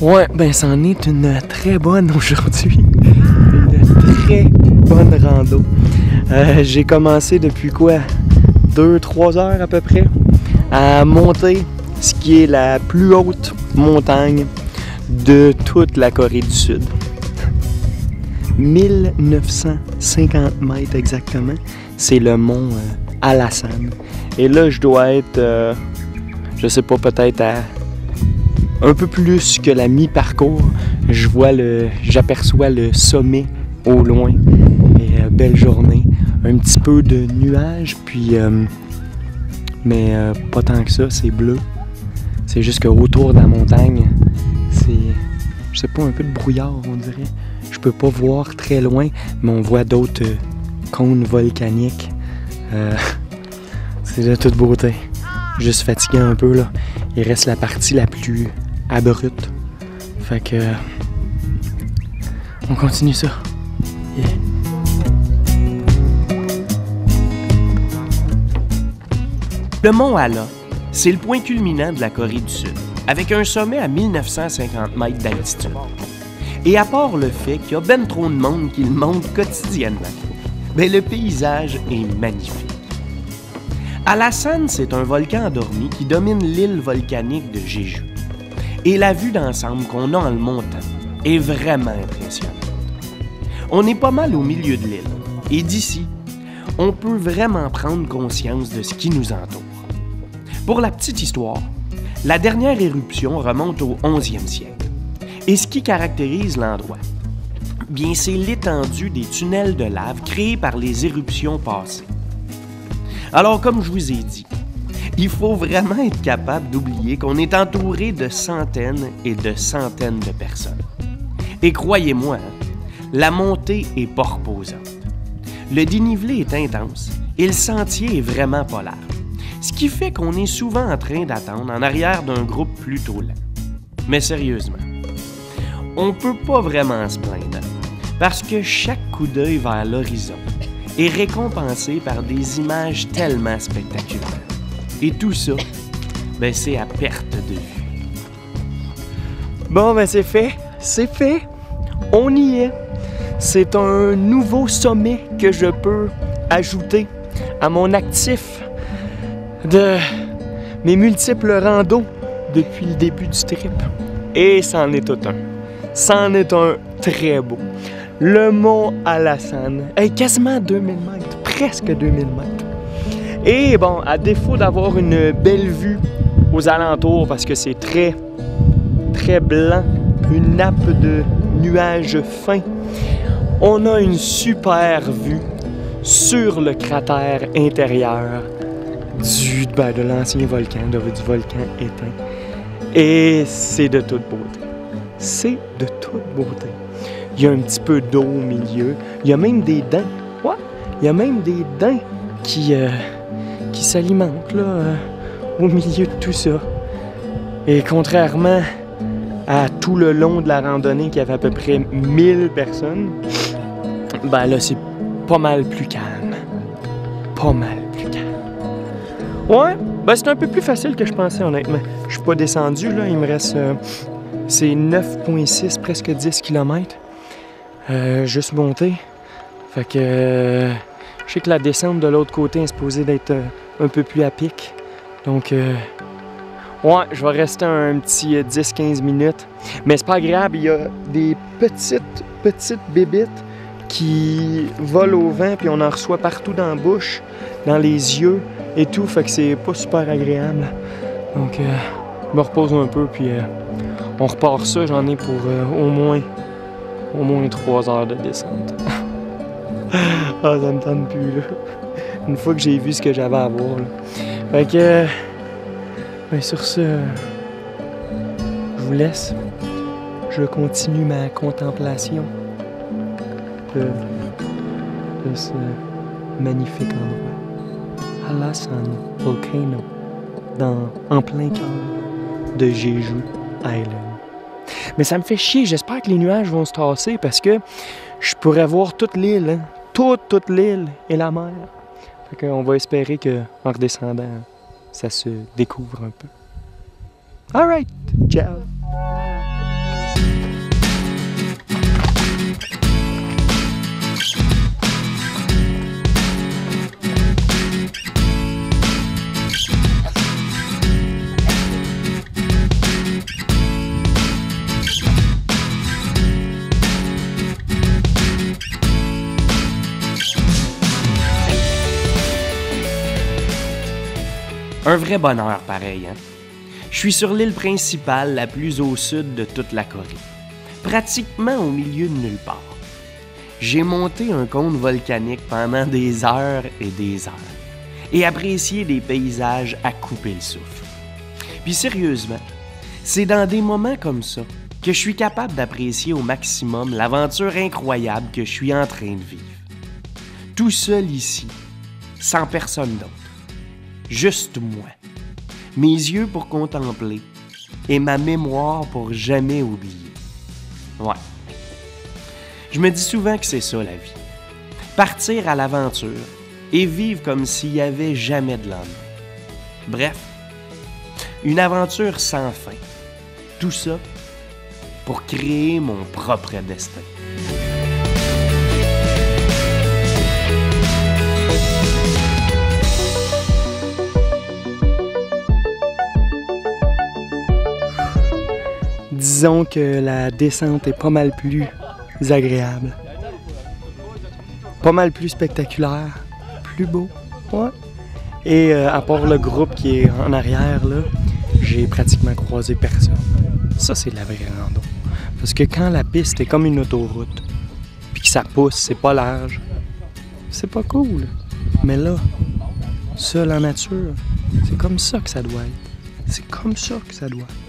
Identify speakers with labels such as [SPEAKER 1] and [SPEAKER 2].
[SPEAKER 1] Ouais, ben c'en est une très bonne aujourd'hui. Une très bonne rando. J'ai commencé depuis quoi? 2-3 heures à peu près à monter ce qui est la plus haute montagne de toute la Corée du Sud. 1950 mètres exactement. C'est le mont Hallasan. Et là, je dois être, je sais pas, peut-être à un peu plus que la mi-parcours. J'aperçois le sommet au loin. Et belle journée. Un petit peu de nuages, puis mais pas tant que ça, c'est bleu. C'est juste qu'autour de la montagne, c'est, je sais pas, un peu de brouillard, on dirait. Je peux pas voir très loin, mais on voit d'autres cônes volcaniques. C'est de toute beauté. Juste fatigué un peu, là. Il reste la partie la plus abrupte. Fait que... on continue ça. Yeah.
[SPEAKER 2] Le mont Halla, c'est le point culminant de la Corée du Sud, avec un sommet à 1950 mètres d'altitude. Et à part le fait qu'il y a ben trop de monde qui le monte quotidiennement, ben le paysage est magnifique. Hallasan, c'est un volcan endormi qui domine l'île volcanique de Jeju. Et la vue d'ensemble qu'on a en le montant est vraiment impressionnante. On est pas mal au milieu de l'île, et d'ici, on peut vraiment prendre conscience de ce qui nous entoure. Pour la petite histoire, la dernière éruption remonte au 11e siècle. Et ce qui caractérise l'endroit, bien, c'est l'étendue des tunnels de lave créés par les éruptions passées. Alors, comme je vous ai dit, il faut vraiment être capable d'oublier qu'on est entouré de centaines et de centaines de personnes. Et croyez-moi, la montée est pas reposante. Le dénivelé est intense et le sentier est vraiment pas large. Ce qui fait qu'on est souvent en train d'attendre en arrière d'un groupe plutôt lent. Mais sérieusement, on peut pas vraiment se plaindre, parce que chaque coup d'œil vers l'horizon est récompensé par des images tellement spectaculaires. Et tout ça, ben c'est à perte de vue.
[SPEAKER 1] Bon, ben c'est fait, on y est. C'est un nouveau sommet que je peux ajouter à mon actif de mes multiples randos depuis le début du trip. Et c'en est tout un. C'en est un très beau. Le mont Hallasan est quasiment 2000 mètres, presque 2000 mètres. Et bon, à défaut d'avoir une belle vue aux alentours, parce que c'est très, très blanc, une nappe de nuages fins, on a une super vue sur le cratère intérieur de l'ancien volcan, du volcan éteint. Et c'est de toute beauté. C'est de toute beauté. Il y a un petit peu d'eau au milieu. Il y a même des dents. Ouais, il y a même des dents qui s'alimentent là, au milieu de tout ça. Et contrairement à tout le long de la randonnée qui avait à peu près 1000 personnes, ben là, c'est pas mal plus calme. Pas mal plus calme. Ouais, ben c'est un peu plus facile que je pensais, honnêtement. Je suis pas descendu, là. Il me reste... c'est 9,6, presque 10 km. Juste monté. Fait que... je sais que la descente de l'autre côté est supposée d'être un peu plus à pic. Donc... ouais, je vais rester un petit 10-15 minutes. Mais c'est pas agréable, il y a des petites bébites qui volent au vent, puis on en reçoit partout dans la bouche, dans les yeux et tout, fait que c'est pas super agréable. Donc, je me repose un peu, puis on repart ça. J'en ai pour au moins 3 heures de descente. Ah, ça me tente plus, là. Une fois que j'ai vu ce que j'avais à voir, là. Fait que... ben sur ce, je vous laisse. Je continue ma contemplation de ce magnifique endroit. Hallasan Volcano, en plein cœur de Jeju Island. Mais ça me fait chier, j'espère que les nuages vont se tasser parce que je pourrais voir toute l'île, hein? Toute l'île et la mer. Fait qu'on va espérer qu'en redescendant, ça se découvre un peu. All right, ciao!
[SPEAKER 2] Un vrai bonheur pareil, hein? Je suis sur l'île principale la plus au sud de toute la Corée, pratiquement au milieu de nulle part. J'ai monté un cône volcanique pendant des heures et des heures et apprécié des paysages à couper le souffle. Puis sérieusement, c'est dans des moments comme ça que je suis capable d'apprécier au maximum l'aventure incroyable que je suis en train de vivre. Tout seul ici, sans personne d'autre. Juste moi. Mes yeux pour contempler et ma mémoire pour jamais oublier. Ouais. Je me dis souvent que c'est ça la vie. Partir à l'aventure et vivre comme s'il n'y avait jamais de lendemain. Bref, une aventure sans fin. Tout ça pour créer mon propre destin.
[SPEAKER 1] Disons que la descente est pas mal plus agréable. Pas mal plus spectaculaire, plus beau, ouais. Et à part le groupe qui est en arrière, là, j'ai pratiquement croisé personne. Ça, c'est de la vraie rando. Parce que quand la piste est comme une autoroute, puis que ça pousse, c'est pas large, c'est pas cool. Mais là, seul en nature, c'est comme ça que ça doit être. C'est comme ça que ça doit être.